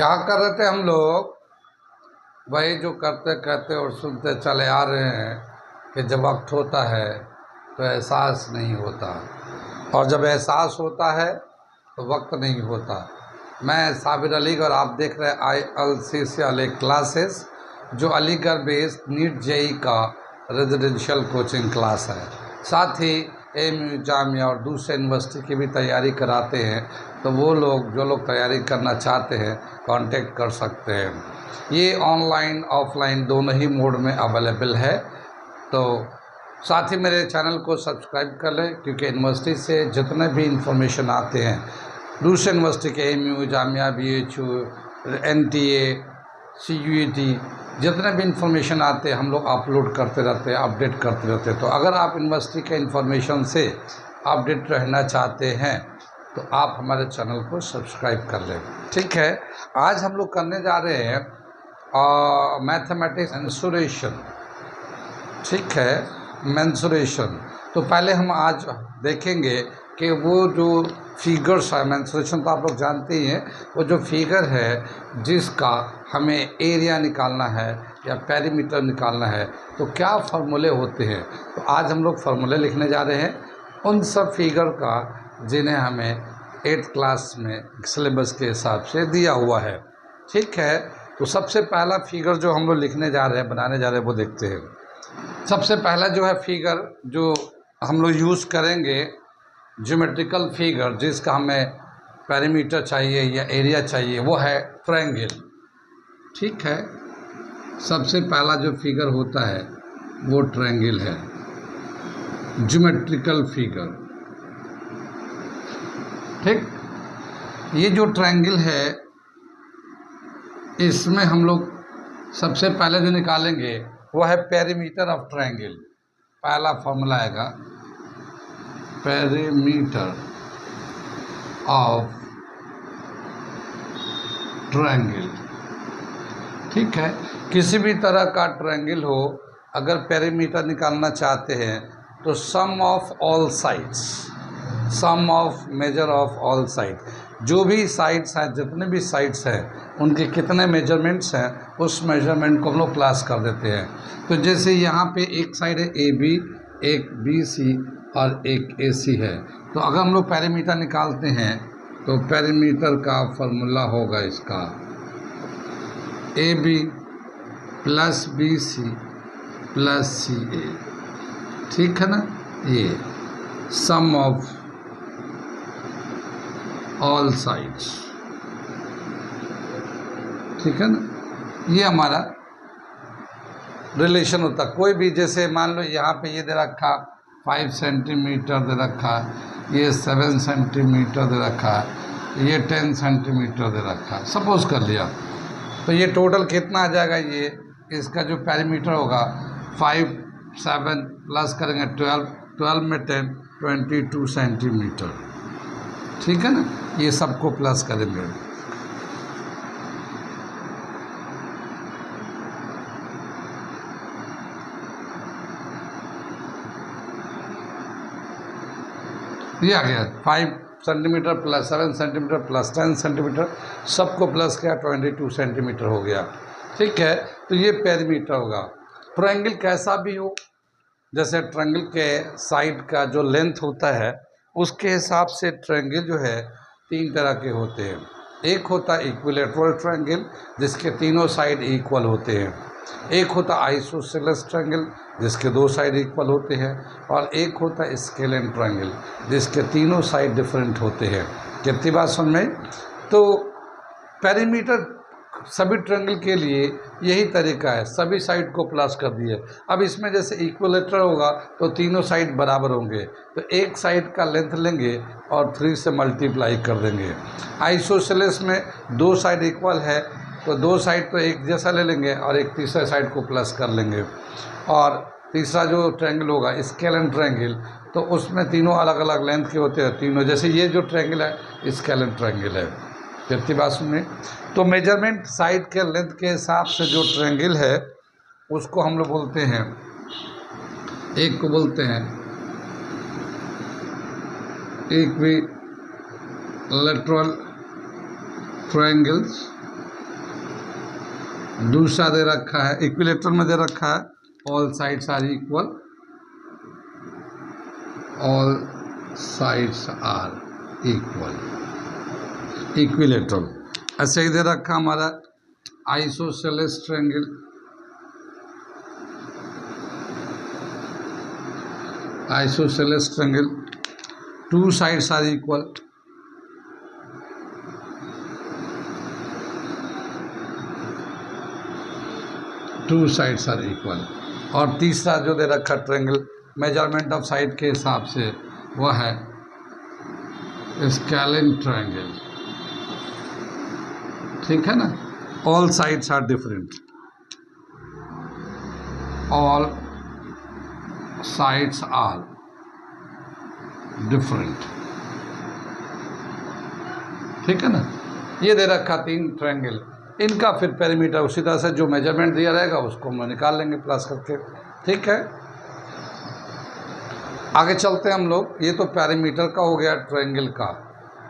क्या कर रहे थे हम लोग? वही जो करते करते और सुनते चले आ रहे हैं कि जब वक्त होता है तो एहसास नहीं होता, और जब एहसास होता है तो वक्त नहीं होता। मैं साबिर अली और आप देख रहे हैं ILCC क्लासेस, जो अलीगढ़ बेस्ड नीट जेई का रेजिडेंशियल कोचिंग क्लास है। साथ ही AMU जामिया और दूसरे यूनिवर्सिटी की भी तैयारी कराते हैं, तो वो लोग जो लोग तैयारी करना चाहते हैं कांटेक्ट कर सकते हैं। ये ऑनलाइन ऑफलाइन दोनों ही मोड में अवेलेबल है। तो साथ ही मेरे चैनल को सब्सक्राइब कर लें, क्योंकि यूनिवर्सिटी से जितने भी इंफॉर्मेशन आते हैं, दूसरे यूनिवर्सिटी के AMU Jamia, BHU, NTA, CUET, जितने भी इंफॉर्मेशन आते हैं हम लोग अपलोड करते रहते हैं, अपडेट करते रहते हैं। तो अगर आप यूनिवर्सिटी के इंफॉर्मेशन से अपडेट रहना चाहते हैं तो आप हमारे चैनल को सब्सक्राइब कर लें। ठीक है, आज हम लोग करने जा रहे हैं मैथमेटिक्स मेंसुरेशन। ठीक है, मेंसुरेशन। तो पहले हम आज देखेंगे कि वो जो फिगर्स है, मेंसुरेशन तो आप लोग जानते ही हैं, वो जो फिगर है जिसका हमें एरिया निकालना है या पेरीमीटर निकालना है, तो क्या फार्मूले होते हैं। तो आज हम लोग फार्मूले लिखने जा रहे हैं उन सब फिगर का जिन्हें हमें 8th क्लास में सिलेबस के हिसाब से दिया हुआ है। ठीक है, तो सबसे पहला फिगर जो हम लोग लिखने जा रहे हैं, बनाने जा रहे हैं, वो देखते हैं। सबसे पहला जो है फिगर जो हम लोग यूज़ करेंगे, ज्योमेट्रिकल फिगर जिसका हमें पेरीमीटर चाहिए या एरिया चाहिए, वो है ट्रायंगल। ठीक है, सबसे पहला जो फिगर होता है वो ट्रायंगल है, ज्योमेट्रिकल फिगर। ठीक, ये जो ट्रायंगल है इसमें हम लोग सबसे पहले जो निकालेंगे वो है पेरीमीटर ऑफ ट्रायंगल। पहला फॉर्मूला आएगा पेरीमीटर ऑफ ट्रायंगल। ठीक है, किसी भी तरह का ट्रायंगल हो, अगर पेरीमीटर निकालना चाहते हैं तो sum of all sides, sum of measure of all side, जो भी साइड्स हैं, जितने भी साइड्स हैं उनके कितने मेजरमेंट्स हैं, उस मेजरमेंट को हम लोग प्लस कर देते हैं। तो जैसे यहाँ पे एक साइड है AB, एक BC और एक AC है, तो अगर हम लोग पेरीमीटर निकालते हैं तो पेरीमीटर का फॉर्मूला होगा इसका AB plus BC plus CA। ठीक है ना, ये सम ऑफ ऑल साइड्स। ठीक है ना, ये हमारा रिलेशन होता। कोई भी, जैसे मान लो यहाँ पे ये दे रखा 5 सेंटीमीटर दे रखा, ये 7 सेंटीमीटर दे रखा, ये 10 सेंटीमीटर दे रखा, सपोज कर लिया, तो ये टोटल कितना आ जाएगा, ये इसका जो पेरीमीटर होगा 5 7 प्लस करेंगे 12, 12 में 10, 22 सेंटीमीटर। ठीक है ना, ये सबको प्लस करेंगे। ये आ गया 5 centimetre plus 7 centimetre plus 10 centimetre, सबको प्लस किया 22 सेंटीमीटर हो गया। ठीक है, तो ये पेरीमीटर होगा। ट्रायंगल कैसा भी हो, जैसे ट्रायंगल के साइड का जो लेंथ होता है उसके हिसाब से ट्रायंगल जो है 3 तरह के होते हैं। एक होता है इक्विलेटरल ट्रायंगल जिसके तीनों साइड इक्वल होते हैं, एक होता आइसोसेलेस ट्रायंगल जिसके 2 साइड इक्वल होते हैं, और एक होता है स्केलेन ट्रायंगल जिसके तीनों साइड डिफरेंट होते हैं। कितनी बात समझ में? तो पेरीमीटर सभी ट्रायंगल के लिए यही तरीका है, सभी साइड को प्लस कर दिए। अब इसमें जैसे इक्विलेटरल होगा तो तीनों साइड बराबर होंगे, तो एक साइड का लेंथ लेंगे और 3 से मल्टीप्लाई कर देंगे। आइसोसेलेस में 2 साइड इक्वल है तो 2 साइड तो एक जैसा ले लेंगे और एक तीसरे साइड को प्लस कर लेंगे। और तीसरा जो ट्रायंगल होगा स्केलेन ट्रायंगल, तो उसमें तीनों अलग अलग लेंथ के होते हैं तीनों, जैसे ये जो ट्रायंगल है स्केलेन ट्रायंगल है। कितनी बात सुनिए, तो मेजरमेंट साइड के लेंथ के हिसाब से जो ट्रायंगल है उसको हम लोग बोलते हैं, एक को बोलते हैं इक्विलेटरल ट्रायंगल्स दूसरा दे रखा है इक्विलेटरल में दे रखा है all sides are equal, all sides are equal, equilateral. ऐसे ही दे रखा हमारा isosceles triangle, isosceles triangle, two sides are equal, two sides are equal. और तीसरा जो दे रखा ट्रायंगल मेजरमेंट ऑफ साइड के हिसाब से वह है स्केलिन ट्रायंगल, ठीक है ना। All sides are different, all sides are different, ठीक है ना। ये दे रखा 3 ट्रायंगल, इनका फिर पेरीमीटर उसी तरह से जो मेजरमेंट दिया रहेगा उसको हम निकाल लेंगे प्लस करके, ठीक है। आगे चलते हैं हम लोग। ये तो पेरीमीटर का हो गया ट्रायंगल का।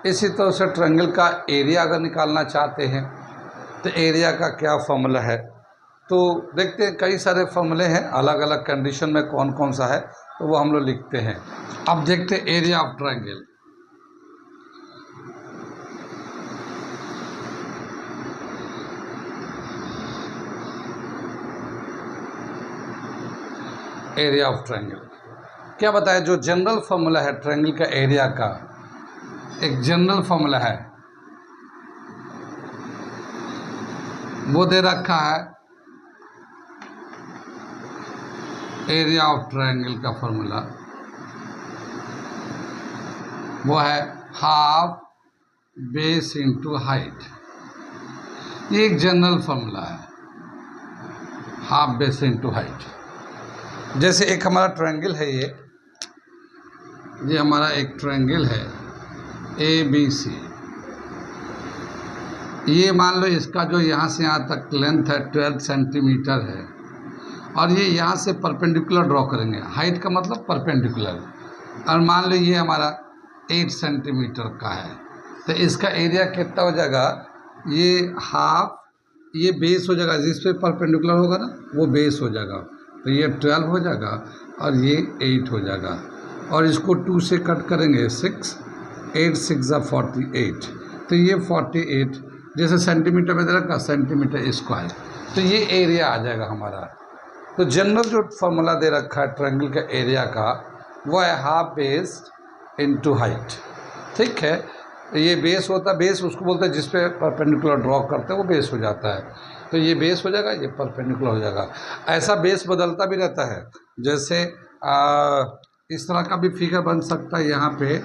इसी तरह से ट्रायंगल का एरिया अगर निकालना चाहते हैं तो एरिया का क्या फॉर्मूला है, तो देखते हैं कई सारे फॉर्मूले हैं, अलग अलग कंडीशन में कौन कौन सा है, तो वो हम लोग लिखते हैं। अब देखते हैं area of triangle. Area of triangle क्या बताया, जो जनरल फॉर्मूला है ट्रायंगल का एरिया का, एक जनरल फॉर्मूला है वो दे रखा है। एरिया ऑफ ट्रायंगल का फॉर्मूला वो है हाफ बेस इंटू हाइट। ये एक जनरल फॉर्मूला है, हाफ बेस इंटू हाइट। जैसे एक हमारा ट्रायंगल है, ये हमारा एक ट्रायंगल है ABC। ये मान लो इसका जो यहाँ से यहाँ तक लेंथ है 12 सेंटीमीटर है, और ये यहाँ से परपेंडिकुलर ड्रॉ करेंगे। हाइट का मतलब परपेंडिकुलर, और मान लो ये हमारा 8 सेंटीमीटर का है, तो इसका एरिया कितना हो जाएगा, ये हाफ, ये बेस हो जाएगा, जिस पे परपेंडिकुलर होगा ना वो बेस हो जाएगा, तो ये 12 हो जाएगा और ये 8 हो जाएगा, और इसको 2 से कट करेंगे 6, 8 6 48, तो ये 48 जैसे सेंटीमीटर में दे रखा सेंटीमीटर स्क्वायर, तो ये एरिया आ जाएगा हमारा। तो जनरल जो फॉर्मूला दे रखा है ट्रायंगल का एरिया का वो है हाफ बेस इनटू हाइट, ठीक है। ये बेस होता है, बेस उसको बोलते हैं जिस पे परपेंडिकुलर ड्रॉ करते हैं वो बेस हो जाता है, तो ये बेस हो जाएगा, ये परपेंडिकुलर हो जाएगा। ऐसा बेस बदलता भी रहता है, जैसे इस तरह का भी फिगर बन सकता है यहाँ पे,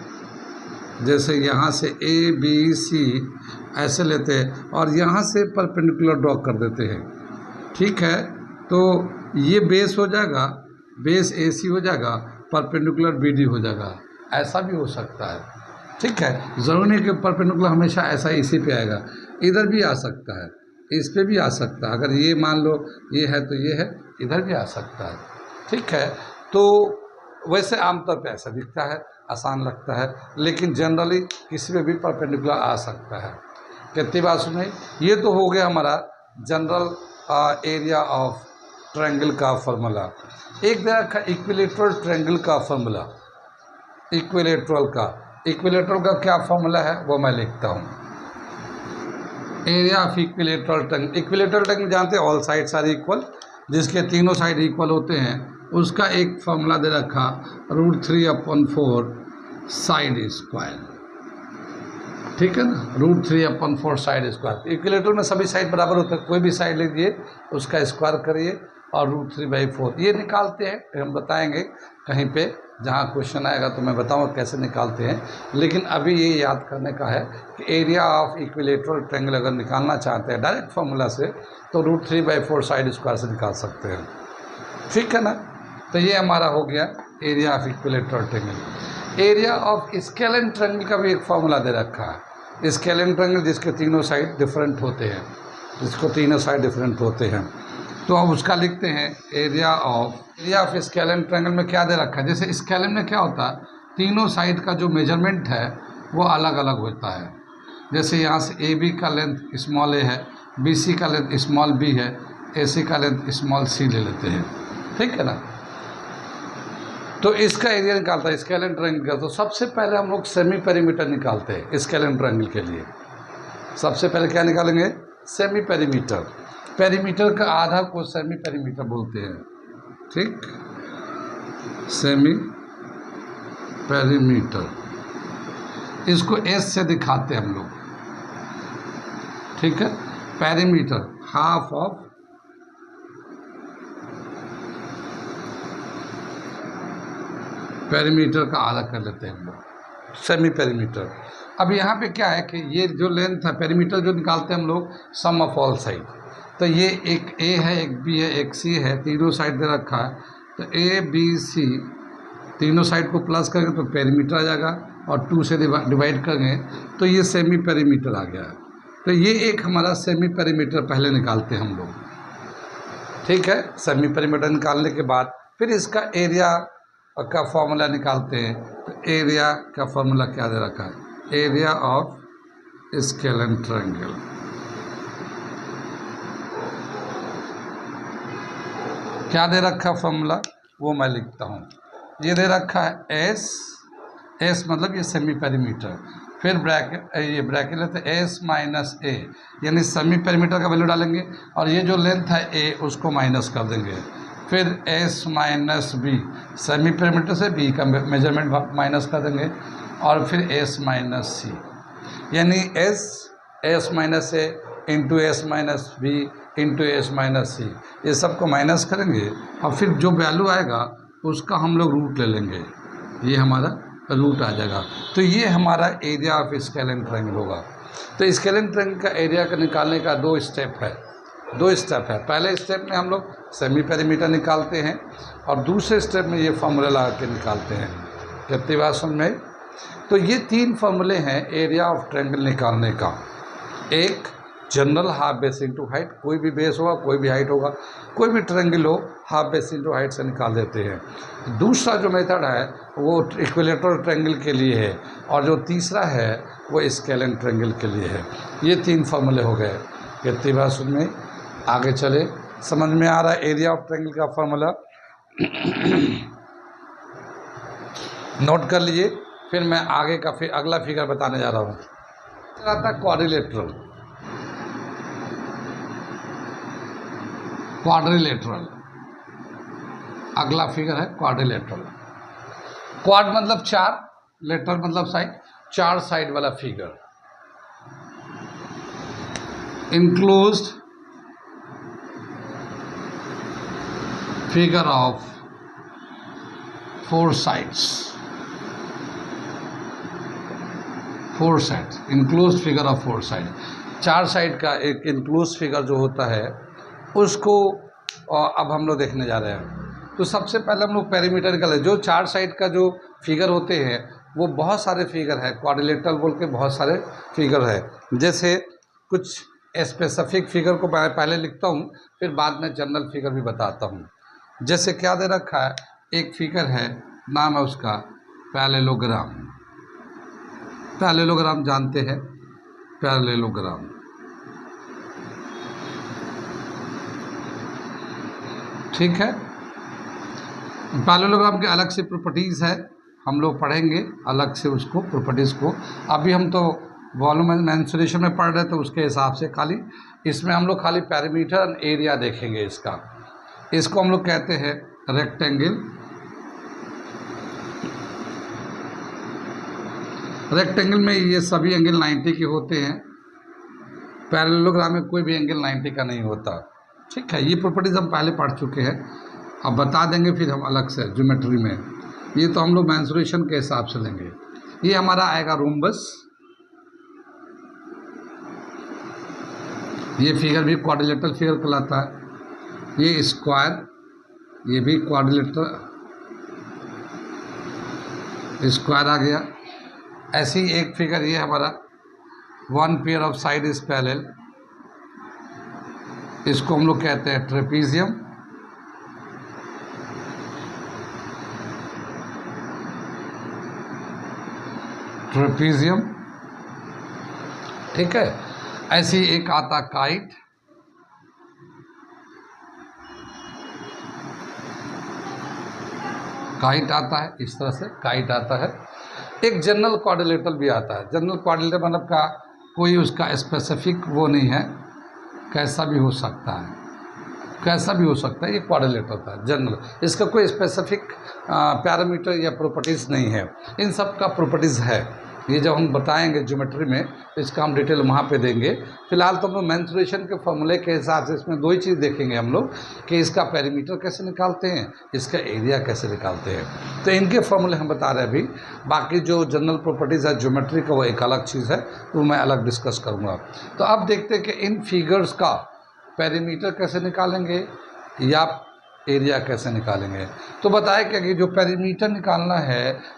जैसे यहाँ से ABC ऐसे लेते हैं और यहाँ से परपेंडिकुलर ड्रॉ कर देते हैं, ठीक है। तो ये बेस हो जाएगा, बेस AC हो जाएगा, परपेंडिकुलर BD हो जाएगा, ऐसा भी हो सकता है, ठीक है। ज़रूरी नहीं कि परपेंडिकुलर हमेशा ऐसा इसी पे आएगा, इधर भी आ सकता है, इस पे भी आ सकता है। अगर ये मान लो ये है तो ये है, इधर भी आ सकता है, ठीक है। तो वैसे आमतौर पे ऐसा दिखता है, आसान लगता है, लेकिन जनरली किसी पे भी परपेंडिकुलर आ सकता है। कितनी बात सुनी, ये तो हो गया हमारा जनरल एरिया ऑफ ट्रायंगल का फॉर्मूला। एक दे रखा इक्विलेटरल ट्रायंगल का फॉर्मूला, इक्विलेटरल का क्या फॉर्मूला है वो मैं लिखता हूँ। Area of equilateral triangle, equilateral triangle जानते हैं ऑल साइड्स आर इक्वल, जिसके तीनों साइड इक्वल होते हैं, उसका एक फॉर्मूला दे रखा √3/4 साइड स्क्वायर, ठीक है ना, √3/4 साइड स्क्वायर। इक्विलेटरल में सभी साइड बराबर होते हैं, कोई भी साइड लीजिए उसका स्क्वायर करिए और √3/4 ये निकालते हैं, फिर हम बताएंगे कहीं पे जहाँ क्वेश्चन आएगा तो मैं बताऊंगा कैसे निकालते हैं। लेकिन अभी ये याद करने का है कि एरिया ऑफ इक्विलेटरल ट्रायंगल अगर निकालना चाहते हैं डायरेक्ट फार्मूला से तो √3/4 साइड स्क्वायर से निकाल सकते हैं, ठीक है ना। तो ये हमारा हो गया area of equilateral triangle. Area of scalene triangle का भी एक फार्मूला दे रखा है। स्केलिन ट्रायंगल जिसके तीनों साइड डिफरेंट होते हैं, तो अब उसका लिखते हैं एरिया ऑफ स्केलिन ट्रायंगल में क्या दे रखा है। जैसे स्केलिन में क्या होता है, तीनों साइड का जो मेजरमेंट है वो अलग अलग होता है। जैसे यहाँ से AB का लेंथ स्मॉल a है बी सी का लेंथ स्मॉल बी है, ए सी का लेंथ स्मॉल सी ले लेते हैं, ठीक है ना। तो इसका एरिया निकालता है स्केलेन ट्रायंगल का। तो सबसे पहले हम लोग सेमी पेरीमीटर निकालते हैं स्केलेन ट्रायंगल के लिए। सबसे पहले क्या निकालेंगे? Semi perimeter. पेरीमीटर का आधा को सेमी पेरीमीटर बोलते हैं, ठीक। सेमी पेरीमीटर, इसको एस से दिखाते हैं हम लोग, ठीक है। पेरीमीटर हाफ ऑफ पेरीमीटर का आधा कर लेते हैं हम लोग, सेमी पेरीमीटर। अब यहाँ पे क्या है कि ये जो लेंथ है पेरीमीटर जो निकालते हैं हम लोग सम ऑफ ऑल साइड। तो ये एक ए है, एक बी है, एक सी है, तीनों साइड दे रखा है। तो ए बी सी तीनों साइड को प्लस करेंगे तो पेरीमीटर आ जाएगा, और 2 से डिवाइड करेंगे तो ये सेमी पेरीमीटर आ गया। तो ये एक हमारा सेमी पेरीमीटर पहले निकालते हैं हम लोग, ठीक है। सेमी पेरीमीटर निकालने के बाद फिर इसका एरिया का फॉर्मूला निकालते हैं। तो एरिया का फॉर्मूला क्या दे रखा है? Area of scalene triangle. क्या दे रखा फॉर्मूला वो मैं लिखता हूँ। ये दे रखा है एस मतलब ये सेमी पेरीमीटर, फिर ब्रैकेट, ये ब्रैकेट लेते एस माइनस ए, यानी सेमी पेरीमीटर का वैल्यू डालेंगे और ये जो लेंथ है ए उसको माइनस कर देंगे। फिर S minus B, semi perimeter से बी का मेजरमेंट माइनस कर देंगे, और फिर एस माइनस सी, यानी S minus A into S minus B into S minus C, ये सबको माइनस करेंगे और फिर जो वैल्यू आएगा उसका हम लोग रूट ले लेंगे, ये हमारा रूट आ जाएगा। तो ये हमारा एरिया ऑफ स्केलेन ट्रायंगल होगा। तो स्केलेन ट्रायंगल का एरिया का निकालने का दो स्टेप है। पहले स्टेप में हम लोग सेमी पेरीमीटर निकालते हैं और दूसरे स्टेप में ये फॉर्मूला लगा के निकालते हैं। कितनी बात समझ में? तो ये 3 फॉर्मूले हैं एरिया ऑफ ट्रायंगल निकालने का। एक general half base into height, कोई भी बेस होगा कोई भी हाइट होगा, कोई भी ट्रायंगल हो हाफ बेस इंटू हाइट से निकाल देते हैं। दूसरा जो मेथड है वो इक्विलेटरल ट्रायंगल के लिए है, और जो तीसरा है वो स्केलेन ट्रायंगल के लिए है। ये 3 फॉर्मूले हो गए। कितनी बात समझ में? आगे चले, समझ में आ रहा है एरिया ऑफ ट्रायंगल का फॉर्मूला? नोट कर लीजिए, फिर मैं आगे का अगला फिगर बताने जा रहा हूँ। क्वाड्रिलेटरल अगला फिगर है क्वाड्रिलेटरल। क्वाड मतलब 4, लेटर मतलब साइड, 4 साइड वाला figure. Enclosed figure of 4 sides, 4 sides, enclosed figure of 4 side. 4 side का एक इंक्लोज्ड फिगर जो होता है उसको अब हम लोग देखने जा रहे हैं। तो सबसे पहले हम लोग पेरीमीटर निकालें। जो 4 साइड का जो फिगर होते हैं वो बहुत सारे फिगर है, क्वाड्रिलेटरल बोल के बहुत सारे फिगर है। जैसे कुछ स्पेसिफिक फिगर को मैं पहले लिखता हूँ, फिर बाद में जनरल फिगर भी बताता हूँ। जैसे क्या दे रखा है, एक फिगर है, नाम है उसका पैरेललोग्राम। पैरेललोग्राम जानते हैं, पैरेललोग्राम। ठीक है, पैरेललोग्राम के अलग से प्रॉपर्टीज़ है, हम लोग पढ़ेंगे अलग से उसको, प्रॉपर्टीज़ को। अभी हम तो वॉल्यूम मेंसुरेशन में पढ़ रहे थे, उसके हिसाब से खाली इसमें हम लोग खाली पेरीमीटर और एरिया देखेंगे इसका। इसको हम लोग कहते हैं रेक्टेंगल। रेक्टेंगल में ये सभी एंगल 90 के होते हैं, पैरेललोग्राम में कोई भी एंगल 90 का नहीं होता। ठीक है, ये प्रॉपर्टीज हम पहले पढ़ चुके हैं, अब बता देंगे फिर हम अलग से ज्योमेट्री में। ये तो हम लोग मेंसुरेशन के हिसाब से लेंगे। ये हमारा आएगा रोम्बस। ये फिगर भी क्वाड्रिलेटरल फिगर कहलाता है। ये स्क्वायर, ये भी क्वाड्रिलेटरल स्क्वायर आ गया। ऐसी एक फिगर ये हमारा 1 pair of side is parallel, इसको हम लोग कहते हैं ट्रेपीजियम। ट्रेपीजियम, ठीक है। ऐसी एक आता काइट, काइट आता है, इस तरह से काइट आता है। एक जनरल क्वाड्रिलेटरल भी आता है। जनरल क्वाड्रिलेटरल मतलब का कोई उसका स्पेसिफिक वो नहीं है, कैसा भी हो सकता है, कैसा भी हो सकता है, ये क्वाड्रिलेटरल होता है जनरल। इसका कोई स्पेसिफिक पैरामीटर या प्रॉपर्टीज़ नहीं है, इन सब का प्रॉपर्टीज़ है। ये जब हम बताएंगे ज्योमेट्री में इसका हम डिटेल वहाँ पे देंगे। फिलहाल तो हम लोग मेंसुरेशन के फॉर्मूले के हिसाब से इसमें दो ही चीज़ देखेंगे हम लोग कि इसका पेरीमीटर कैसे निकालते हैं, इसका एरिया कैसे निकालते हैं। तो इनके फॉर्मूले हम बता रहे हैं अभी। बाकी जो जनरल प्रॉपर्टीज़ है ज्योमेट्री का वो एक अलग चीज़ है, तो मैं अलग डिस्कस करूँगा। तो अब देखते हैं कि इन फिगर्स का पेरीमीटर कैसे निकालेंगे या एरिया कैसे निकालेंगे। तो बताया क्या कि जो पेरीमीटर निकालना है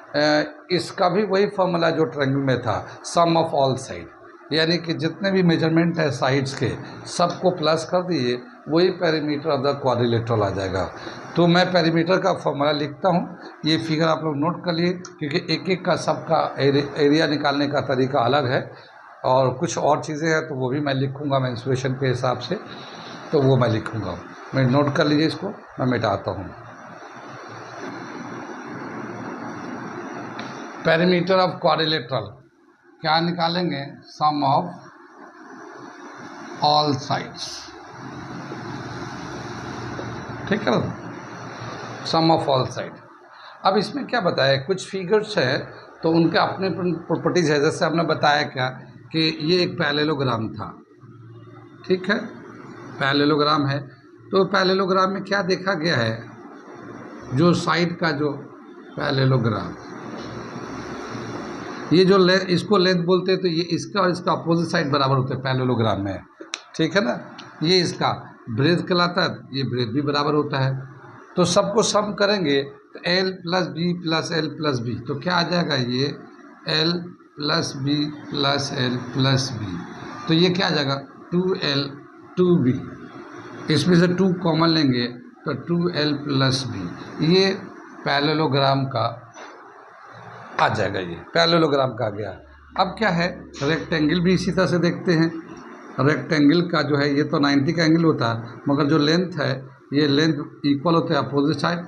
इसका भी वही फॉर्मूला जो ट्रायंगल में था, सम ऑफ ऑल साइड, यानी कि जितने भी मेजरमेंट है साइड्स के सबको प्लस कर दिए, वही पेरीमीटर ऑफ द क्वाड्रिलेटरल आ जाएगा। तो मैं पेरीमीटर का फॉर्मूला लिखता हूँ, ये फिगर आप लोग नोट कर लिए, क्योंकि एक एक का सबका एरिया निकालने का तरीका अलग है और कुछ और चीज़ें हैं तो वो भी मैं लिखूँगा मेंसुरेशन के हिसाब से, तो वो मैं लिखूँगा। मैं नोट कर लीजिए, इसको मैं मिटाता हूँ। पेरीमीटर ऑफ क्वाड्रिलेटरल क्या निकालेंगे, सम ऑफ ऑल साइड्स, ठीक है ना, सम ऑफ ऑल साइड। अब इसमें क्या बताया, कुछ फिगर्स है तो उनके अपने प्रॉपर्टीज है। जैसे हमने बताया क्या कि ये एक पैरेललोग्राम था, ठीक है, पैरेललोग्राम है। तो पैरेललोग्राम में क्या देखा गया है, जो साइड का जो पैरेललोग्राम, ये जो इसको लेंथ बोलते हैं, तो ये इसका और इसका अपोजिट साइड बराबर होते हैं पैरेललोग्राम में, ठीक है ना। ये इसका ब्रेथ कहलाता है, ये ब्रेथ भी बराबर होता है। तो सबको सम करेंगे तो L plus B plus L plus B, तो क्या आ जाएगा, ये L plus B plus L plus B, तो ये क्या आ जाएगा 2L 2B, इसमें से 2 कॉमन लेंगे तो 2L प्लस बी, ये पैरेललोग्राम का आ जाएगा, ये पैरेललोग्राम का आ गया। अब क्या है, रेक्टेंगल भी इसी तरह से देखते हैं। रेक्टेंगल का जो है ये तो 90 का एंगल होता है, मगर जो लेंथ है ये लेंथ इक्वल होते हैं अपोजिट साइड,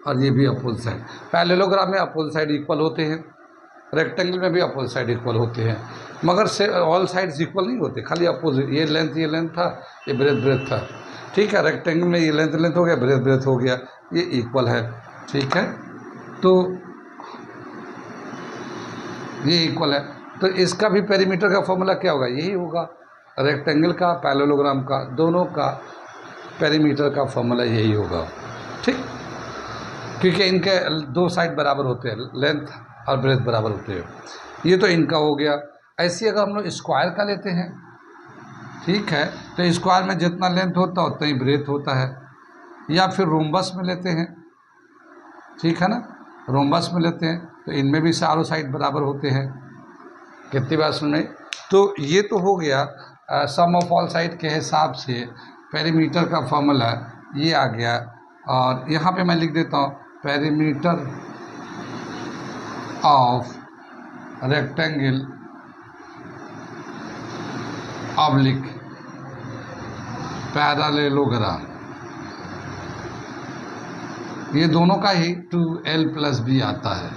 और ये भी अपोजिट साइड। पैरेललोग्राम में अपोजिट साइड इक्वल होते हैं, रेक्टेंगल में भी अपोजिट साइड इक्वल होते हैं, मगर से ऑल साइड्स इक्वल नहीं होते, खाली अपोजिट। ये लेंथ था, ये ब्रेथ था, ठीक है। रेक्टेंगल में ये लेंथ हो गया, ब्रेथ हो गया, ये इक्वल है, ठीक है। तो ये इक्वल है, तो इसका भी पेरीमीटर का फॉर्मूला क्या होगा, यही होगा। रेक्टेंगल का, पैरेललोग्राम का, दोनों का पेरीमीटर का फॉर्मूला यही होगा, ठीक, क्योंकि इनके दो साइड बराबर होते हैं, लेंथ और ब्रेथ बराबर होते हैं। ये तो इनका हो गया। ऐसे अगर हम लोग स्क्वायर का लेते हैं, ठीक है, तो स्क्वायर में जितना लेंथ होता है उतना ही ब्रेथ होता है। या फिर रोम्बस में लेते हैं, ठीक है ना, रोम्बस में लेते हैं तो इनमें भी चारों साइड बराबर होते हैं। कितनी बार सुन रहे। तो ये तो हो गया सम ऑफ ऑल साइड के हिसाब से पेरीमीटर का फॉर्मूला ये आ गया। और यहाँ पे मैं लिख देता हूँ perimeter of rectangle oblique parallelogram, ये दोनों का ही 2L प्लस बी आता है,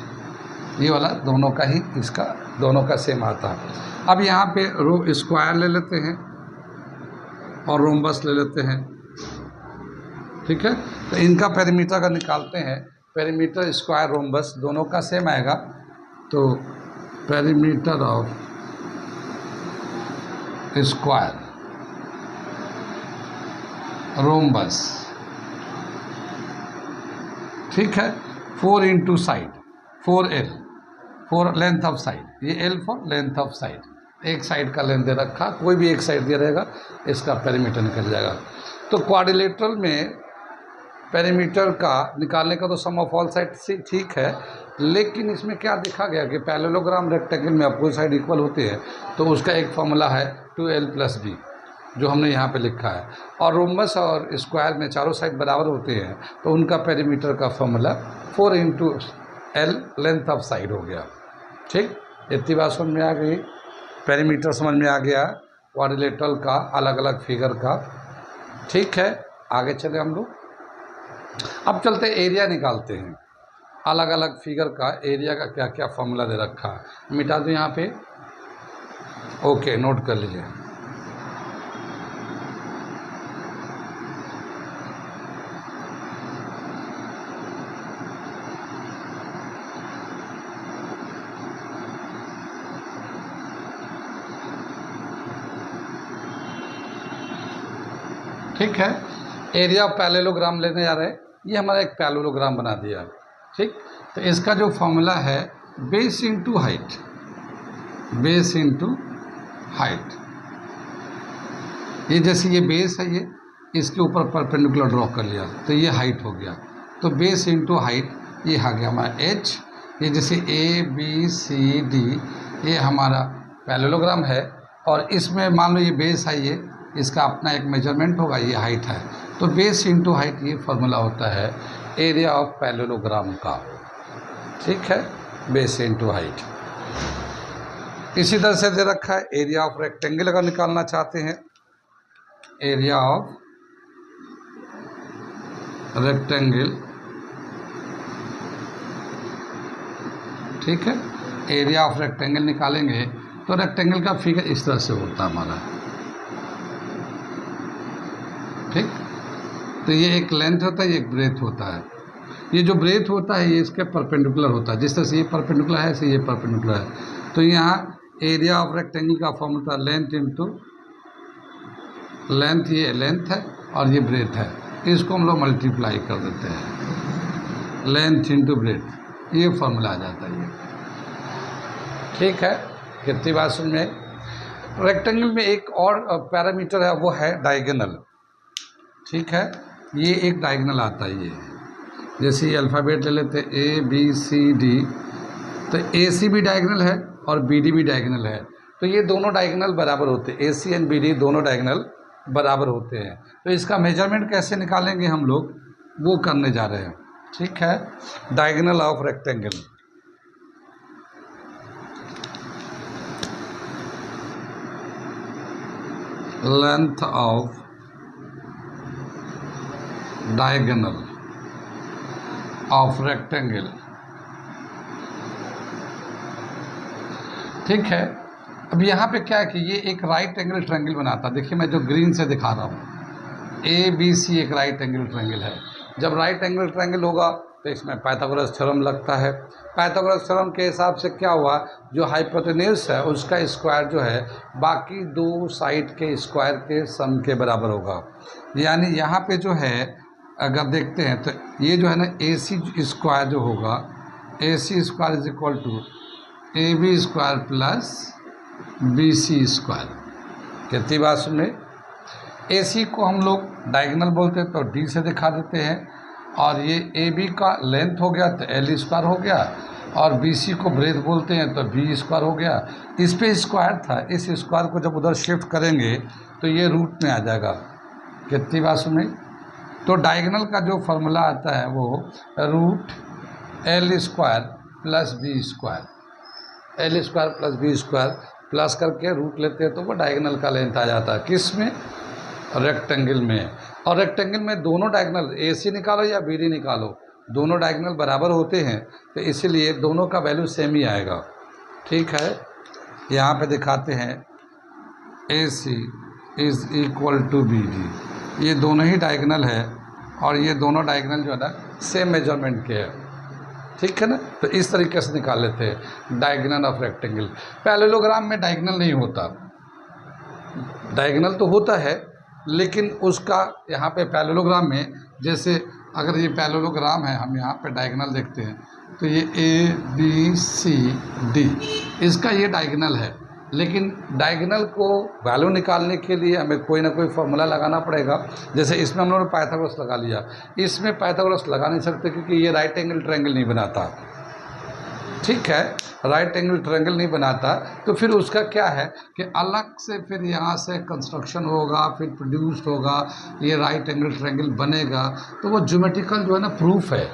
ये वाला दोनों का ही, इसका दोनों का सेम आता है। अब यहाँ पे स्क्वायर ले लेते हैं और रोम्बस ले लेते हैं, ठीक है। तो इनका पेरीमीटर का निकालते हैं, पेरीमीटर स्क्वायर रोम्बस दोनों का सेम आएगा। तो पेरीमीटर ऑफ स्क्वायर रोम्बस, ठीक है, 4 into side 4L, 4 length of side, ये L for length of side, एक साइड का लेंथ दे रखा, कोई भी एक साइड दिया रहेगा, इसका पेरीमीटर निकल जाएगा। तो क्वाड्रिलेटरल में पेरीमीटर का निकालने का तो सम ऑफ ऑल साइड से ठीक है, लेकिन इसमें क्या देखा गया कि पैरेललोग्राम रेक्टेंगल में अपोजिट साइड इक्वल होते हैं, तो उसका एक फॉर्मूला है 2L प्लस बी, जो हमने यहाँ पे लिखा है। और रोम्बस और स्क्वायर में चारों साइड बराबर होते हैं, तो उनका पेरीमीटर का formula 4 into L length of side हो गया, ठीक। इतनी बात समझ में आ गई, पेरीमीटर समझ में आ गया क्वाड्रिलेटरल का, अलग अलग फिगर का, ठीक है। आगे चले हम लोग, अब चलते एरिया निकालते हैं। अलग अलग फिगर का एरिया का क्या क्या फॉर्मूला दे रखा है। मिटा दूँ यहाँ पे, ओके, नोट कर लीजिए। ठीक है, एरिया ऑफ पैरेललोग्राम लेने जा रहे हैं। ये हमारा एक पैरेललोग्राम बना दिया। ठीक, तो इसका जो फॉर्मूला है base into height, base into height. ये जैसे ये बेस है, ये इसके ऊपर परपेंडिकुलर ड्रॉ कर लिया तो ये हाइट हो गया। तो बेस इंटू हाइट ये आ गया हमारा h। ये जैसे ए बी सी डी ये हमारा पैरेललोग्राम है, और इसमें मान लो ये बेस है, ये इसका अपना एक मेजरमेंट होगा, ये हाइट है। तो बेस इंटू हाइट ये फॉर्मूला होता है एरिया ऑफ पैरेललोग्राम का। ठीक है, बेस इंटू हाइट। इसी तरह से दे रखा है एरिया ऑफ रेक्टेंगल अगर निकालना चाहते हैं, एरिया ऑफ रेक्टेंगल। ठीक है, एरिया ऑफ रेक्टेंगल निकालेंगे तो रेक्टेंगल का फिगर इस तरह से होता है हमारा। ठीक, तो ये एक लेंथ होता है, ये एक ब्रेथ होता है। ये जो ब्रेथ होता है ये इसके परपेंडिकुलर होता है, जिस तरह से ये परपेंडिकुलर है ऐसे ये परपेंडिकुलर है। तो यहाँ एरिया ऑफ रेक्टेंगल का फॉर्मूला लेंथ इंटू लेंथ, ये लेंथ है और ये ब्रेथ है, इसको हम लोग मल्टीप्लाई कर देते हैं, लेंथ इंटू ब्रेथ, ये फॉर्मूला आ जाता है ये। ठीक है, कितनी बात समझ में? रेक्टेंगल में एक और पैरामीटर है, वो है डायगोनल। ठीक है, ये एक डायगोनल आता है। ये जैसे ये अल्फ़ाबेट ले लेते हैं ए बी सी डी, तो ए सी भी डायगोनल है और बी डी भी डायगोनल है। तो ये दोनों डायगोनल बराबर होते हैं, A C and B D दोनों डायगोनल बराबर होते हैं। तो इसका मेजरमेंट कैसे निकालेंगे हम लोग, वो करने जा रहे हैं। ठीक है, diagonal of rectangle. Length of diagonal of rectangle. ठीक है, अब यहाँ पे क्या है कि ये एक राइट एंगल ट्रायंगल बनाता है। देखिए मैं जो ग्रीन से दिखा रहा हूँ, ए बी सी एक राइट एंगल ट्रायंगल है। जब राइट एंगल ट्रायंगल होगा तो इसमें पाइथागोरस थ्योरम लगता है। पाइथागोरस थ्योरम के हिसाब से क्या हुआ, जो हाइपोटेन्यूज है उसका स्क्वायर जो है बाकी दो साइड के स्क्वायर के सम के बराबर होगा। यानी यहाँ पे जो है अगर देखते हैं तो ये जो है ना ए सी स्क्वायर जो होगा, A C square is equal to A B square plus B C square. कितनी बात सुने? ए सी को हम लोग डायगोनल बोलते हैं तो डी से दिखा देते हैं, और ये ए बी का लेंथ हो गया तो एल स्क्वायर हो गया, और बी सी को ब्रेथ बोलते हैं तो बी स्क्वायर हो गया। इस पे स्क्वायर था, इस स्क्वायर को जब उधर शिफ्ट करेंगे तो ये रूट में आ जाएगा। कितनी बात सुनी? तो डायगोनल का जो फॉर्मूला आता है वो root L square plus B square, L square plus B square plus करके रूट लेते हैं तो वो डायगोनल का लेंथ आ जाता है। किस में? रेक्टेंगल में। और रेक्टेंगल में दोनों डायगोनल ए सी निकालो या बी डी निकालो, दोनों डायगोनल बराबर होते हैं, तो इसीलिए दोनों का वैल्यू सेम ही आएगा। ठीक है, यहाँ पे दिखाते हैं A C is equal to B D, ये दोनों ही डायगोनल है और ये दोनों डायगोनल जो है ना सेम मेजरमेंट के है। ठीक है ना, तो इस तरीके से निकाल लेते हैं डायगोनल ऑफ रेक्टेंगल। पैरेललोग्राम में डायगोनल नहीं होता, डायगोनल तो होता है लेकिन उसका यहाँ पे पैरेललोग्राम में, जैसे अगर ये पैरेललोग्राम है, हम यहाँ पे डायगोनल देखते हैं तो ये ए बी सी डी, इसका ये डायगोनल है, लेकिन डायगोनल को वैल्यू निकालने के लिए हमें कोई ना कोई फॉर्मूला लगाना पड़ेगा। जैसे इसमें हम लोगों ने पाइथागोरस लगा लिया, इसमें पाइथागोरस लगा नहीं सकते क्योंकि ये राइट एंगल ट्रायंगल नहीं बनाता। ठीक है, राइट एंगल ट्रायंगल नहीं बनाता, तो फिर उसका क्या है कि अलग से फिर यहाँ से कंस्ट्रक्शन होगा, फिर प्रोड्यूस्ड होगा, ये राइट एंगल ट्रायंगल बनेगा। तो वो ज्योमेट्रिकल जो है ना प्रूफ है,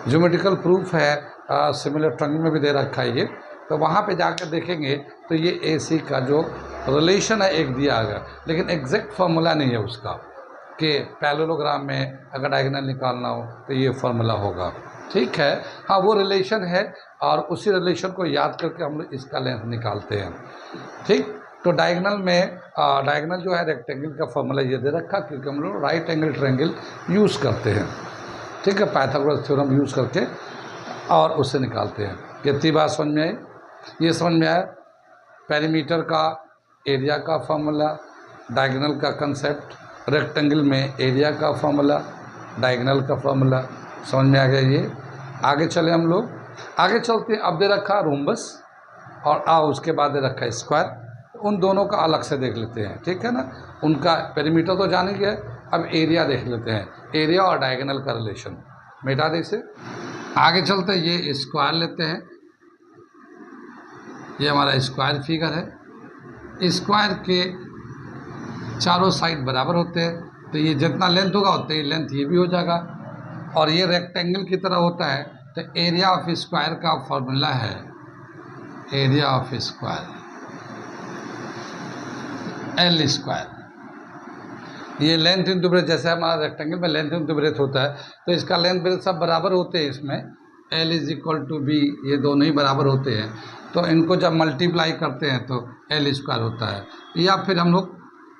ज्योमेट्रिकल प्रूफ है, सिमिलर ट्रायंगल में भी दे रखा है ये। तो वहाँ पे जाकर देखेंगे तो ये ए सी का जो रिलेशन है एक दिया गया, लेकिन एग्जैक्ट फार्मूला नहीं है उसका कि पैरेललोग्राम में अगर डायगोनल निकालना हो तो ये फार्मूला होगा। ठीक है। हाँ, वो रिलेशन है और उसी रिलेशन को याद करके हम लोग इसका लेंथ निकालते हैं। ठीक, तो डायगोनल में डायगोनल जो है रेक्टेंगल का फॉर्मूला ये दे रखा, क्योंकि हम लोग राइट एंगल ट्रायंगल यूज़ करते हैं। ठीक है, पाइथागोरस थ्योरम यूज़ करके और उससे निकालते हैं। कितनी बात समझ में आई? ये समझ में आया पेरीमीटर का एरिया का फॉर्मूला, डायगोनल का कंसेप्ट, रेक्टेंगल में एरिया का फॉर्मूला, डायगोनल का फॉर्मूला समझ में आ गया। ये आगे चले हम लोग, आगे चलते हैं। अब दे रखा रोम्बस और उसके बाद दे रखा स्क्वायर, उन दोनों का अलग से देख लेते हैं। ठीक है ना, उनका पेरीमीटर तो जाने गया, अब एरिया देख लेते हैं। एरिया और डायगोनल का रिलेशन मिटा दे इसे। आगे चलते हैं, ये स्क्वायर लेते हैं। ये हमारा स्क्वायर फिगर है। स्क्वायर के चारों साइड बराबर होते हैं, तो ये जितना लेंथ होगा उतनी ही लेंथ ये भी हो जाएगा। और ये रेक्टेंगल की तरह होता है, तो एरिया ऑफ स्क्वायर का फॉर्मूला है area of square L square. ये लेंथ इंटू ब्रेथ, जैसे हमारा रेक्टेंगल में लेंथ इंटू ब्रेथ होता है, तो इसका लेंथ ब्रेथ सब बराबर होते हैं। इसमें L is equal to B, ये दोनों ही बराबर होते हैं। तो इनको जब मल्टीप्लाई करते हैं तो एल स्क्वायर होता है। या फिर हम लोग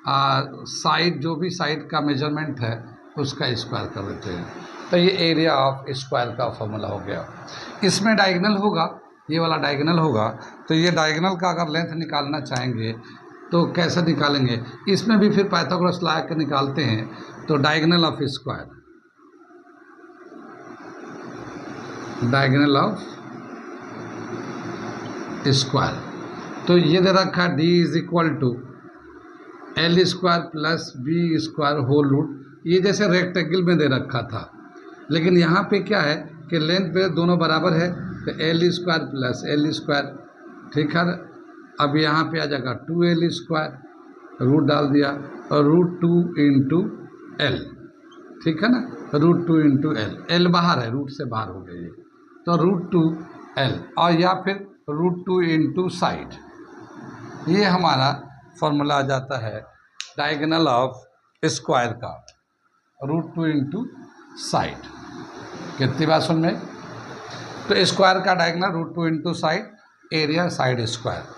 साइड, जो भी साइड का मेजरमेंट है उसका स्क्वायर कर देते हैं। तो ये एरिया ऑफ स्क्वायर का फॉर्मूला हो गया। इसमें डायगोनल होगा, ये वाला डायगोनल होगा, तो ये डायगोनल का अगर लेंथ निकालना चाहेंगे तो कैसे निकालेंगे? इसमें भी फिर पाइथागोरस लगा के निकालते हैं। तो diagonal of square, diagonal of square, तो ये दे रखा D is equal to L square plus B square whole root. ये जैसे रेक्टेंगल में दे रखा था, लेकिन यहाँ पे क्या है कि लेंथ पे दोनों बराबर है, तो L square plus L square. ठीक है, अब यहाँ पे आ जाएगा 2l स्क्वायर, रूट डाल दिया, और रूट 2 इंटू एल। ठीक है ना, रूट 2 इंटू एल, एल बाहर है, रूट से बाहर हो गई है, तो रूट 2l, और या फिर रूट 2 इंटू साइड। ये हमारा फॉर्मूला आ जाता है डायगोनल ऑफ स्क्वायर का, रूट 2 इंटू साइड। कितनी बात सुन में? तो स्क्वायर का diagonal root 2 into side, area side square.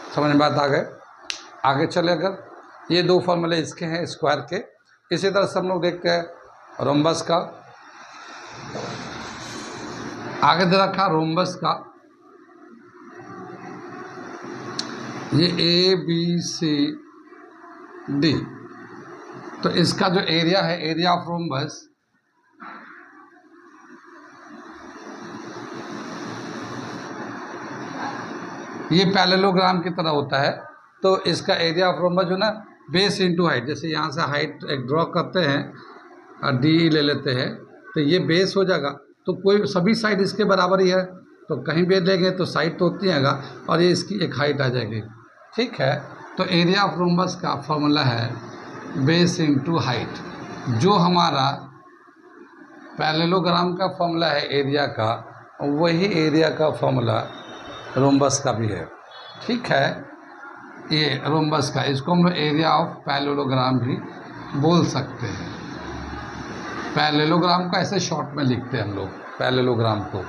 समझ में बात आ गए? आगे चले, अगर ये दो फॉर्मूले इसके हैं स्क्वायर के, इसी तरह से हम लोग देखते हैं रोम्बस का। आगे दे रखा रोम्बस का, ये ए बी सी डी, तो इसका जो एरिया है, एरिया ऑफ रोम्बस, ये पैरेललोग्राम की तरह होता है। तो इसका एरिया ऑफ रोम्बस जो ना, बेस इंटू हाइट, जैसे यहाँ से हाइट एक ड्रॉ करते हैं और डी ले लेते हैं, तो ये बेस हो जाएगा। तो कोई सभी साइड इसके बराबर ही है, तो कहीं भी लेंगे तो साइड तो उतनी आएगा, और ये इसकी एक हाइट आ जाएगी। ठीक है, तो एरिया ऑफ रोम्बस का फॉर्मूला है बेस इंटू हाइट। जो हमारा पैरेललोग्राम का फॉर्मूला है एरिया का, वही एरिया का फॉर्मूला रोम्बस का भी है। ठीक है, ये रोम्बस का, इसको हम लोग एरिया ऑफ पैरेललोग्राम भी बोल सकते हैं। पैरेललोग्राम को ऐसे शॉर्ट में लिखते हैं हम लोग, पैरेललोग्राम को।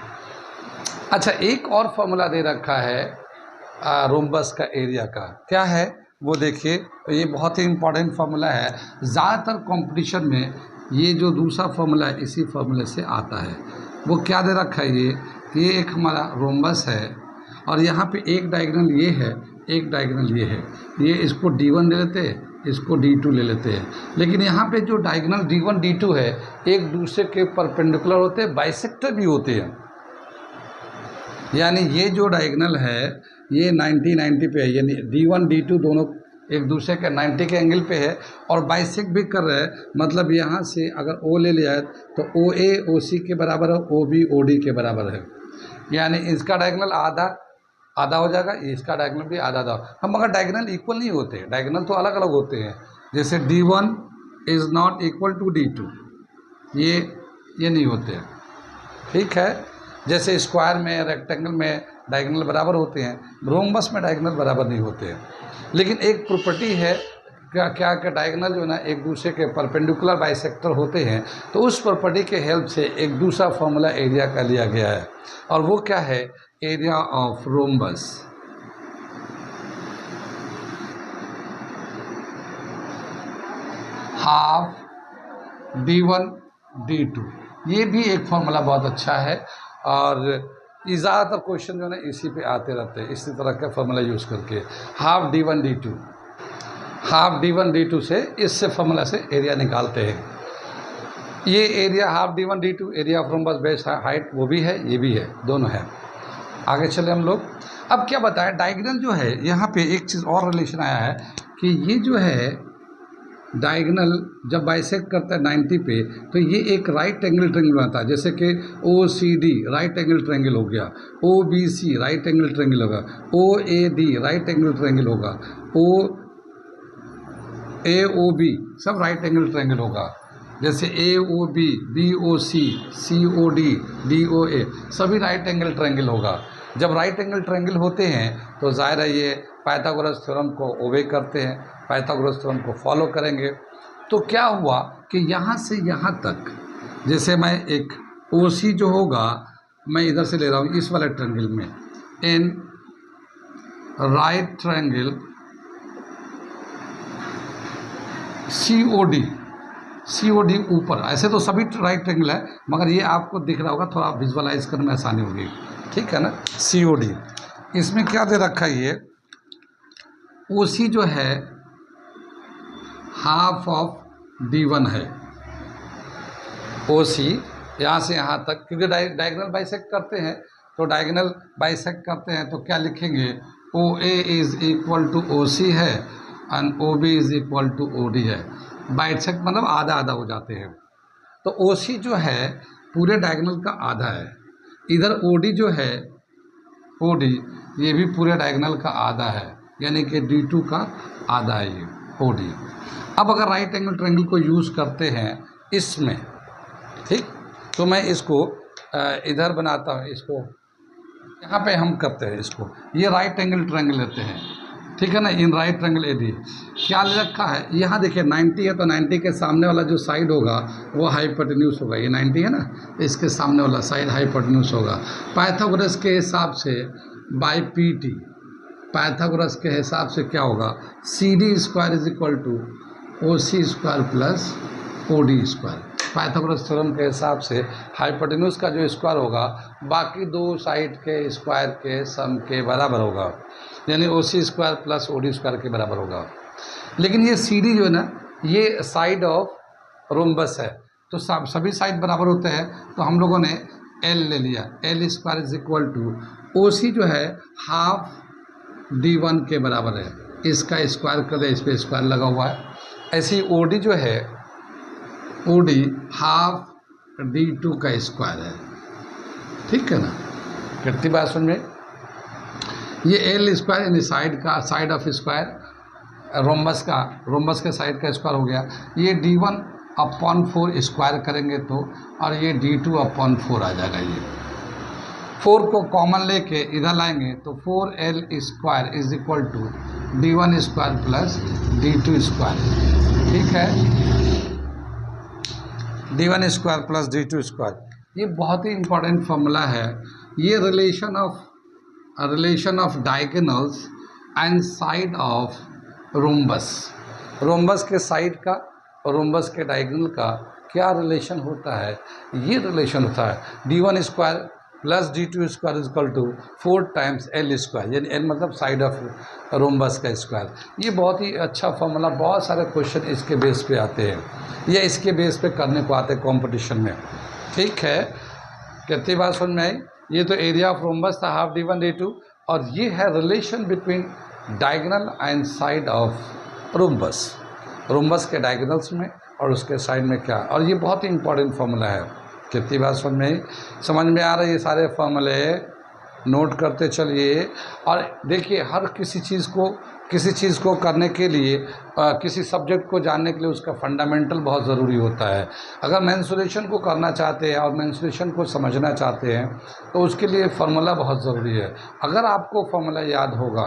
अच्छा, एक और फॉर्मूला दे रखा है रोम्बस का एरिया का, क्या है वो देखिए। ये बहुत ही इम्पॉर्टेंट फार्मूला है, ज़्यादातर कंपटीशन में ये जो दूसरा फार्मूला है इसी फार्मूले से आता है। वो क्या दे रखा है, ये एक हमारा रोम्बस है, और यहाँ पे एक डायगोनल ये है, एक डायगोनल ये है। ये इसको D1 ले लेते हैं, इसको D2 ले लेते हैं। लेकिन यहाँ पे जो डायगोनल D1 D2 है, एक दूसरे के परपेंडिकुलर होते हैं, बाइसेक्टर भी होते हैं। यानी ये जो डायगोनल है ये 90 पे है, यानी D1 D2 दोनों एक दूसरे के 90 के एंगल पे है, और बाइसेक्ट भी कर रहे हैं। मतलब यहाँ से अगर O ले लिया है तो OA OC के बराबर है, OB OD के बराबर है। यानी इसका डायगोनल आधा हो जाएगा, इसका डायगोनल भी आधा। हम मगर डायगोनल इक्वल नहीं होते, डायगोनल तो अलग अलग होते हैं। जैसे D1 is not equal to D2, ये नहीं होते हैं। ठीक है, जैसे स्क्वायर में, रेक्टेंगल में डायगोनल बराबर होते हैं, रोम्बस में डायगोनल बराबर नहीं होते हैं। लेकिन एक प्रॉपर्टी है क्या क्या क्या डायगोनल जो है ना एक दूसरे के परपेंडिकुलर बाइसेक्टर होते हैं, तो उस प्रॉपर्टी के हेल्प से एक दूसरा फॉर्मूला एरिया का लिया गया है, और वो क्या है, area of rhombus. Half d1 d2, ये भी एक फॉर्मूला बहुत अच्छा है, और ये ज़्यादातर क्वेश्चन जो है ना इसी पे आते रहते हैं, इसी तरह का फॉर्मूला यूज़ करके। Half d1 d2, half d1 d2 से इससे फॉर्मूला से एरिया निकालते हैं। ये area half d1 d2 area of rhombus base height वो भी है, ये भी है, दोनों है। आगे चले हम लोग। अब क्या बताएं, डायगोनल जो है यहाँ पे एक चीज़ और रिलेशन आया है कि ये जो है डायगोनल जब बाइसेक्ट करता है 90 पे, तो ये एक राइट एंगल ट्रायंगल बनाता है, जैसे कि OCD राइट एंगल ट्रायंगल हो गया, OBC राइट एंगल ट्रायंगल होगा, OAD राइट एंगल ट्रायंगल होगा, AOB सब राइट एंगल ट्रायंगल होगा, जैसे AOB, BOC, COD, DOA सभी राइट एंगल ट्रायंगल होगा। जब राइट एंगल ट्रायंगल होते हैं तो जाहिर है ये पाइथागोरस थ्योरम को ओबे करते हैं, पाइथागोरस थ्योरम को फॉलो करेंगे। तो क्या हुआ कि यहाँ से यहाँ तक, जैसे मैं एक OC जो होगा मैं इधर से ले रहा हूँ इस वाले ट्रायंगल में, इन राइट ट्रायंगल COD ऊपर, ऐसे तो सभी राइट ट्रायंगल है मगर ये आपको दिख रहा होगा, थोड़ा विजुअलाइज करने में आसानी होगी, ठीक है ना। COD इसमें क्या दे रखा है, ये OC जो है हाफ ऑफ D1 है, OC यहाँ से यहाँ तक, क्योंकि डायगोनल बाइसेक्ट करते हैं, तो डायगोनल बाइसेक्ट करते हैं तो क्या लिखेंगे, OA is equal to OC है and OB is equal to OD है। बाइसेक्ट मतलब आधा आधा हो जाते हैं, तो OC जो है पूरे डायगोनल का आधा है, इधर OD जो है OD ये भी पूरे डायगोनल का आधा है, यानी कि D2 का आधा है ये OD। अब अगर राइट एंगल ट्रायंगल को यूज़ करते हैं इसमें, ठीक, तो मैं इसको इधर बनाता हूँ, इसको यहाँ पे हम करते हैं, इसको ये राइट एंगल ट्रायंगल लेते हैं, ठीक है ना, इन राइट ट्रायंगल AD क्या ले रखा है, यहाँ देखिए 90 है, तो 90 के सामने वाला जो साइड होगा वो हाइपोटेन्यूज होगा, ये 90 है ना, इसके सामने वाला साइड हाइपोटेन्यूज होगा। पाइथागोरस के हिसाब से बाई PT, पाइथागोरस के हिसाब से क्या होगा, CD square is equal to OC square plus OD square. Pythagoras theorem के हिसाब से हाइपोटेन्यूज का जो स्क्वायर होगा बाकी दो साइड के स्क्वायर के सम के बराबर होगा, यानी OC square plus OD square के बराबर होगा। लेकिन ये CD जो है ना, ये साइड ऑफ रोम्बस है, तो सभी साइड बराबर होते हैं, तो हम लोगों ने L ले लिया, L square is equal to OC जो है हाफ D1 के बराबर है, इसका स्क्वायर कर दे, इस पर स्क्वायर लगा हुआ है। ऐसे ही OD जो है OD हाफ D2 का स्क्वायर है, ठीक है ना, कितनी बात समझ में। ये L स्क्वायर यानी साइड का, साइड ऑफ स्क्वायर रोम्बस का, रोम्बस के साइड का स्क्वायर हो गया। ये D1/4 स्क्वायर करेंगे तो, और ये D2/4 आ जाएगा। ये 4 को कॉमन लेके इधर लाएंगे तो 4L square is equal to D1 square plus D2 square, ठीक है, D1 square plus D2 square. ये बहुत ही इंपॉर्टेंट फॉर्मूला है। ये relation of diagonals and side of rhombus, rhombus के साइड का और रोम्बस के डायगोनल का क्या रिलेशन होता है, ये रिलेशन होता है D1 square plus D2 square is equal to 4 times L square, यानी L मतलब साइड ऑफ रोम्बस का स्क्वायर। ये बहुत ही अच्छा फॉर्मूला, बहुत सारे क्वेश्चन इसके बेस पे आते हैं या इसके बेस पे करने को आते हैं कॉम्पिटिशन में, ठीक है। कितनी बात समझ में आई। ये तो एरिया ऑफ रोम्बस था हाफ D1 D2, और ये है relation between diagonal and side of rhombus, rhombus के डायगोनल्स में और उसके साइड में क्या, और ये बहुत ही इंपॉर्टेंट फॉर्मूला है। कितनी बात समझ में आ रही है। सारे फॉर्मूले नोट करते चलिए, और देखिए हर किसी चीज़ को किसी चीज़ को करने के लिए किसी सब्जेक्ट को जानने के लिए उसका फंडामेंटल बहुत ज़रूरी होता है। अगर मेंसुरेशन को करना चाहते हैं और मेंसुरेशन को समझना चाहते हैं तो उसके लिए फार्मूला बहुत ज़रूरी है। अगर आपको फार्मूला याद होगा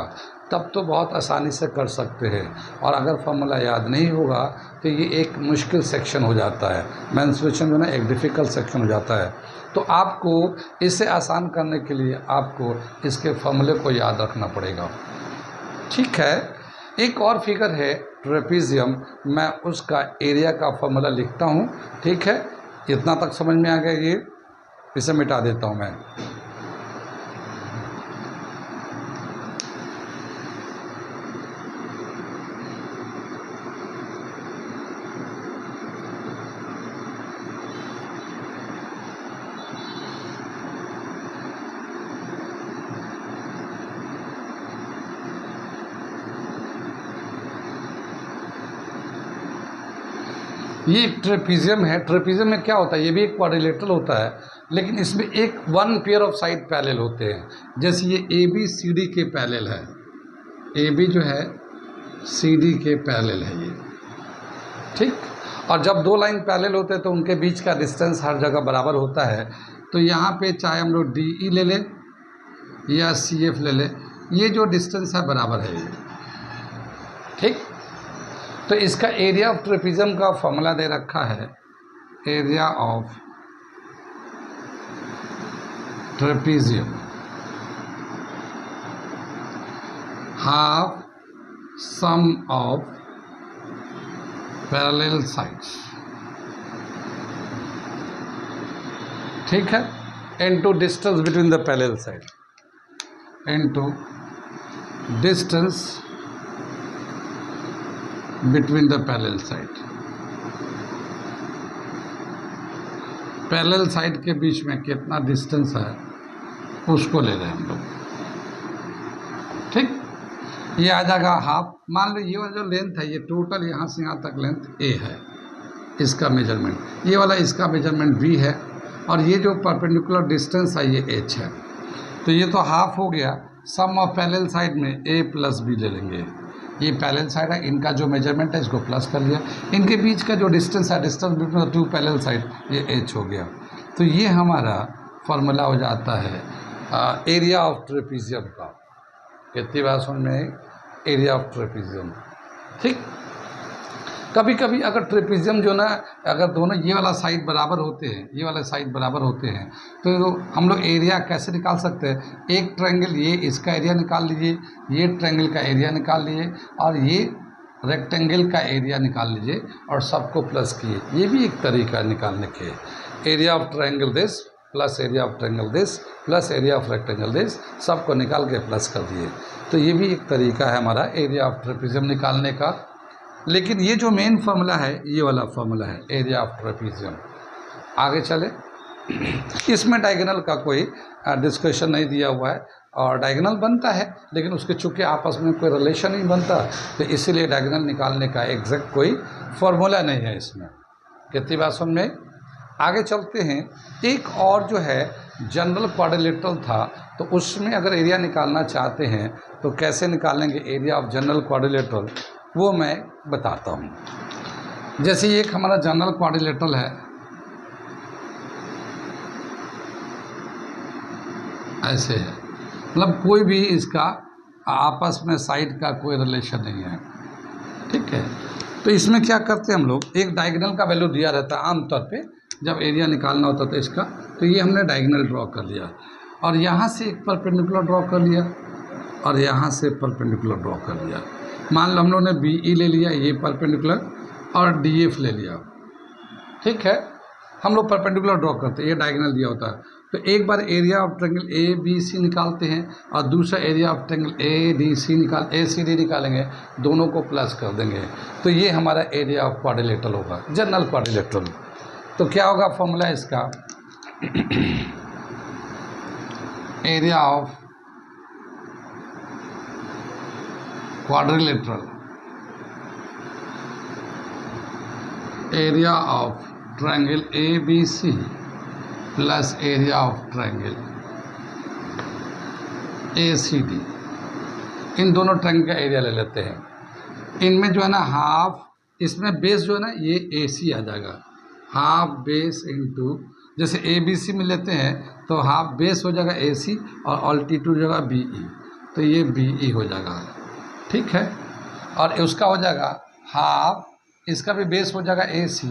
तब तो बहुत आसानी से कर सकते हैं, और अगर फार्मूला याद नहीं होगा तो ये एक मुश्किल सेक्शन हो जाता है। मेंसुरेशन जो ना एक डिफ़िकल्ट सेक्शन हो जाता है। तो आपको इसे आसान करने के लिए आपको इसके फार्मूले को याद रखना पड़ेगा। ठीक है, एक और फिगर है ट्रेपीजियम, मैं उसका एरिया का फार्मूला लिखता हूँ। ठीक है, इतना तक समझ में आ गया, ये इसे मिटा देता हूँ मैं। ये एक ट्रेपीजियम है। ट्रेपीजियम में क्या होता है, ये भी एक क्वाड्रिलेटरल होता है, लेकिन इसमें एक one pair of side parallel होते हैं। जैसे ये ए बी सी डी के पैरेलल है, ए बी जो है सी डी के पैरेलल है ये। ठीक, और जब दो लाइन पैरेलल होते हैं तो उनके बीच का डिस्टेंस हर जगह बराबर होता है। तो यहाँ पे चाहे हम लोग डी ई ले लें या सी एफ ले लें, ये जो डिस्टेंस है बराबर है ये। ठीक, तो इसका एरिया ऑफ ट्रेपीजियम का फॉर्मूला दे रखा है, area of trapezium half sum of parallel sides. ठीक है, into distance between the parallel side, into distance between the parallel side. Parallel side के बीच में कितना डिस्टेंस है उसको ले रहे हैं हम लोग। ठीक, ये आ जाएगा हाफ। मान लो ये वाला जो लेंथ है, ये टोटल यहाँ से यहाँ तक लेंथ ए है, इसका मेजरमेंट, ये वाला इसका मेजरमेंट बी है, और ये जो परपेंडिकुलर डिस्टेंस है ये एच है। तो ये तो हाफ हो गया। सम ऑफ पैरेलल साइड में ए प्लस बी ले लेंगे। ये पैरेलल साइड है, इनका जो मेजरमेंट है इसको प्लस कर लिया, इनके बीच का जो डिस्टेंस है, distance between the two parallel side, ये एच हो गया। तो ये हमारा फार्मूला हो जाता है एरिया ऑफ ट्रेपीजियम का। कितनी बार सुन में एरिया ऑफ ट्रेपीजियम। ठीक, कभी कभी अगर ट्रेपीजियम जो ना, अगर दोनों ये वाला साइड बराबर होते हैं, ये वाला साइड बराबर होते हैं, तो हम लोग एरिया कैसे निकाल सकते हैं। एक ट्रायंगल, ये इसका एरिया निकाल लीजिए, ये ट्रायंगल का एरिया निकाल लीजिए, और ये रेक्टेंगल का एरिया निकाल लीजिए, और सबको प्लस किए। ये भी एक तरीका निकालने के, area of triangle this plus area of triangle this plus area of rectangle this, सबको निकाल के प्लस कर दिए। तो ये भी एक तरीका है हमारा एरिया ऑफ ट्रेपीजियम निकालने का। लेकिन ये जो मेन फार्मूला है, ये वाला फार्मूला है एरिया ऑफ ट्रेपीजियम। आगे चले, इसमें डायगोनल का कोई डिस्कशन नहीं दिया हुआ है, और डायगोनल बनता है लेकिन उसके चूँकि आपस में कोई रिलेशन नहीं बनता, तो इसीलिए डायगोनल निकालने का एग्जैक्ट कोई फार्मूला नहीं है इसमें। कितनी बात समझ में। आगे चलते हैं, एक और जो है जनरल क्वाड्रिलेटरल था, तो उसमें अगर एरिया निकालना चाहते हैं तो कैसे निकालेंगे एरिया ऑफ जनरल क्वाड्रिलेटरल, वो मैं बताता हूँ। जैसे ये एक हमारा जनरल क्वाड्रिलेटरल है, ऐसे है, मतलब कोई भी इसका आपस में साइड का कोई रिलेशन नहीं है। ठीक है, तो इसमें क्या करते हैं हम लोग, एक डायगोनल का वैल्यू दिया रहता है आमतौर पे जब एरिया निकालना होता था इसका, तो ये हमने डायगोनल ड्रॉ कर लिया, और यहाँ से एक परपेंडिकुलर ड्रॉ कर लिया, और यहाँ से परपेंडिकुलर ड्रॉ कर लिया। मान लो हम लोगों ने बी ई ले लिया, ये परपेंडिकुलर, और डी एफ ले लिया। ठीक है, हम लोग परपेंडिकुलर ड्रॉ करते हैं, ये डायगोनल दिया होता है। तो एक बार area of triangle A B C निकालते हैं, और दूसरा area of triangle A D C निकालेंगे, दोनों को प्लस कर देंगे। तो ये हमारा एरिया ऑफ क्वाड्रिलेटरल होगा, जनरल क्वाड्रिलेटरल। तो क्या होगा फॉर्मूला इसका, area of quadrilateral, area of triangle A B C plus area of triangle A C D इन दोनों ट्रायंगल का एरिया ले लेते हैं। इनमें जो है ना हाफ, इसमें बेस जो है ना ये AC आ जाएगा, हाफ बेस इंटू, जैसे ABC में लेते हैं तो हाफ बेस हो जाएगा AC और ऑल्टीट्यूड हो जाएगा BE, तो ये BE हो जाएगा, ठीक है। और उसका हो जाएगा हाफ, इसका भी बेस हो जाएगा AC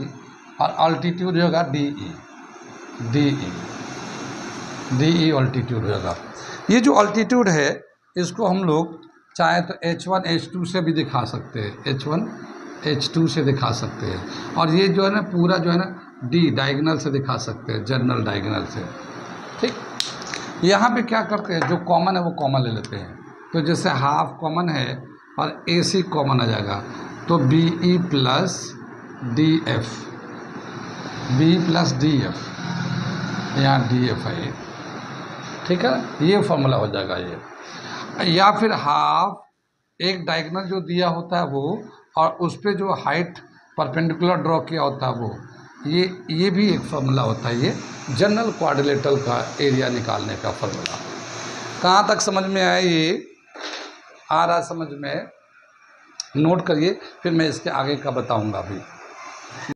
और ऑल्टीट्यूड हो जाएगा DE ऑल्टीट्यूड हो जाएगा। ये जो ऑल्टीट्यूड है इसको हम लोग चाहे तो H1 H2 से भी दिखा सकते हैं, H1 H2 से दिखा सकते हैं। और ये जो है ना पूरा जो है ना D डायगोनल से दिखा सकते हैं, जनरल डायगोनल से, ठीक। यहाँ पे क्या करते हैं, जो कॉमन है वो कॉमन ले लेते हैं। तो जैसे हाफ कॉमन है और AC कॉमन आ जाएगा, तो BE plus DF, BE plus DF, यहाँ DF है, ठीक है, ये फॉर्मूला हो जाएगा ये। या फिर हाफ एक डायगोनल जो दिया होता है वो, और उस पर जो हाइट परपेंडिकुलर ड्रॉ किया होता है वो, ये भी एक फार्मूला होता है, ये जनरल क्वाड्रिलेटरल का एरिया निकालने का फार्मूला। कहाँ तक समझ में आया, ये आ रहा समझ में, नोट करिए, फिर मैं इसके आगे का बताऊंगा अभी।